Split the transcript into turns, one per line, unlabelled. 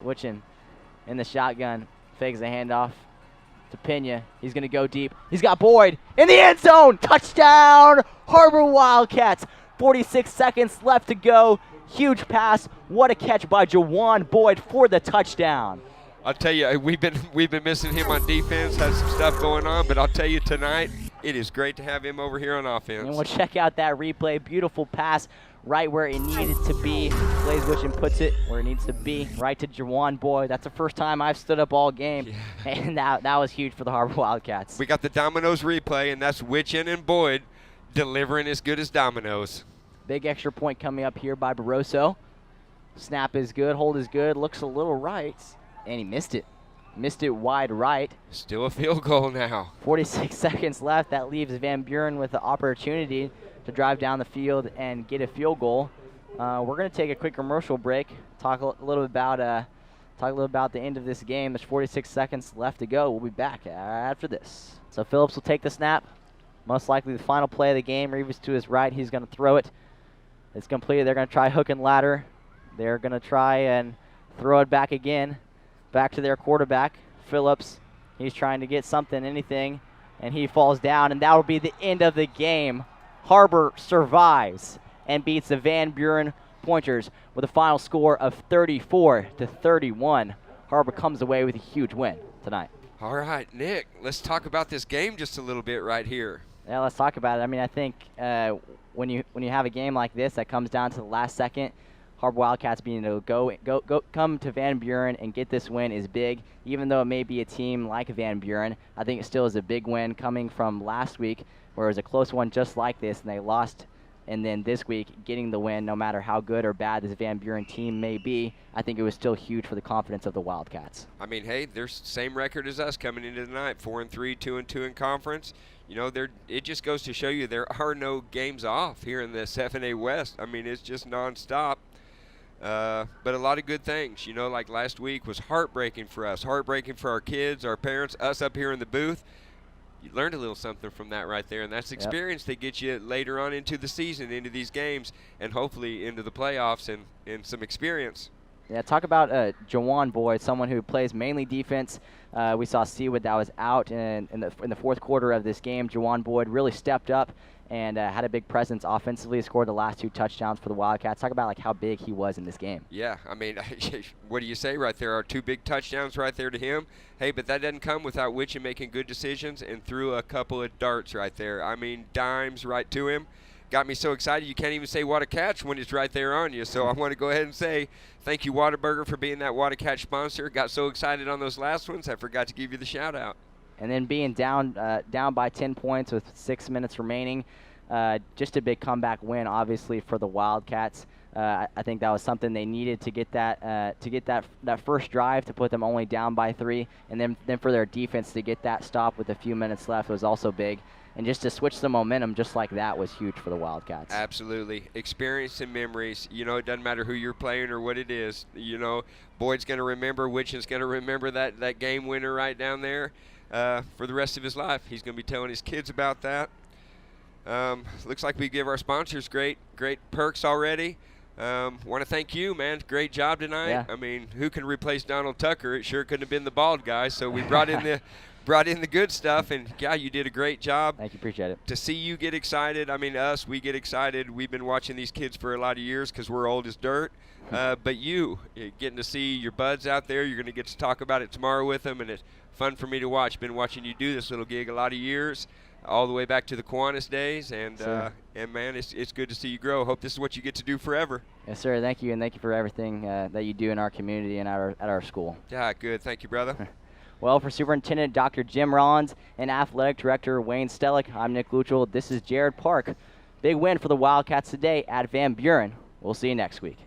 Witchin in the shotgun, fakes the handoff to Pena. He's going to go deep. He's got Boyd in the end zone. Touchdown, Har-Ber Wildcats. 46 seconds left to go. Huge pass. What a catch by Jawan Boyd for the touchdown.
I'll tell you, we've been missing him on defense. Has some stuff going on, but I'll tell you tonight, it is great to have him over here on offense.
And we'll check out that replay. Beautiful pass right where it needed to be. Blaze Witchin puts it where it needs to be, right to Jawan Boyd. That's the first time I've stood up all game, and that was huge for the Har-Ber Wildcats.
We got the Dominoes replay, and that's Witchin and Boyd delivering as good as dominoes.
Big extra point coming up here by Barroso. Snap is good, hold is good, looks a little right, and he missed it. Missed it wide right.
Still a field goal now.
46 seconds left. That leaves Van Buren with the opportunity to drive down the field and get a field goal. We're going to take a quick commercial break. Talk a little bit about the end of this game. There's 46 seconds left to go. We'll be back after this. So Phillips will take the snap. Most likely the final play of the game. Reeves to his right. He's going to throw it. It's completed. They're going to try hook and ladder. They're going to try and throw it back again. Back to their quarterback, Phillips. He's trying to get something, anything, and he falls down, and that will be the end of the game. Har-Ber survives and beats the Van Buren Pointers with a final score of 34-31. Har-Ber comes away with a huge win tonight.
All right, Nick, let's talk about this game just a little bit right here.
Yeah, let's talk about it. I mean, I think when you have a game like this that comes down to the last second, Har-Ber Wildcats being able to come to Van Buren and get this win is big. Even though it may be a team like Van Buren, I think it still is a big win coming from last week where it was a close one just like this and they lost. And then this week, getting the win, no matter how good or bad this Van Buren team may be, I think it was still huge for the confidence of the Wildcats.
I mean, hey, they're same record as us coming into tonight, 4-3, 2-2 in conference. You know, it just goes to show you there are no games off here in the 7A West. I mean, it's just nonstop. But a lot of good things, you know, like last week was heartbreaking for us, heartbreaking for our kids, our parents, us up here in the booth. You learned a little something from that right there, and that's experience that gets you later on into the season, into these games, and hopefully into the playoffs and some experience.
Yeah, talk about Jawan Boyd, someone who plays mainly defense. We saw Seawood that was out in the fourth quarter of this game. Jawan Boyd really stepped up and had a big presence offensively, scored the last 2 touchdowns for the Wildcats. Talk about like how big he was in this game.
Yeah, I mean, what do you say right there? Our 2 big touchdowns right there to him. Hey, but that doesn't come without Witchin making good decisions and threw a couple of darts right there. I mean, dimes right to him. Got me so excited you can't even say what a catch when it's right there on you. So I want to go ahead and say thank you, Whataburger, for being that What a Catch sponsor. Got so excited on those last ones, I forgot to give you the shout out.
And then being down by 10 points with 6 minutes remaining, just a big comeback win, obviously, for the Wildcats. I think that was something they needed to get that first drive to put them only down by 3, and then for their defense to get that stop with a few minutes left was also big. And just to switch the momentum just like that was huge for the Wildcats.
Absolutely. Experience and memories. You know, it doesn't matter who you're playing or what it is. You know, Boyd's going to remember, Witchin's going to remember that game winner right down there for the rest of his life. He's going to be telling his kids about that. Looks like we give our sponsors great perks already. Want to thank you, man. Great job tonight.
Yeah.
I mean, who can replace Donald Tucker? It sure couldn't have been the bald guy. So we brought in the good stuff, and yeah, you did a great job.
Thank you, appreciate it.
To see you get excited, I mean, we get excited. We've been watching these kids for a lot of years because we're old as dirt. But you getting to see your buds out there, you're going to get to talk about it tomorrow with them, and it's fun for me to watch. Been watching you do this little gig a lot of years, all the way back to the Kiwanis days, and man, it's good to see you grow. Hope this is what you get to do forever.
Yes, sir. Thank you, and thank you for everything that you do in our community and at our school.
Yeah, good. Thank you, brother.
Well, for Superintendent Dr. Jim Rollins and Athletic Director Wayne Stellick, I'm Nick Luchel. This is Jared Park. Big win for the Wildcats today at Van Buren. We'll see you next week.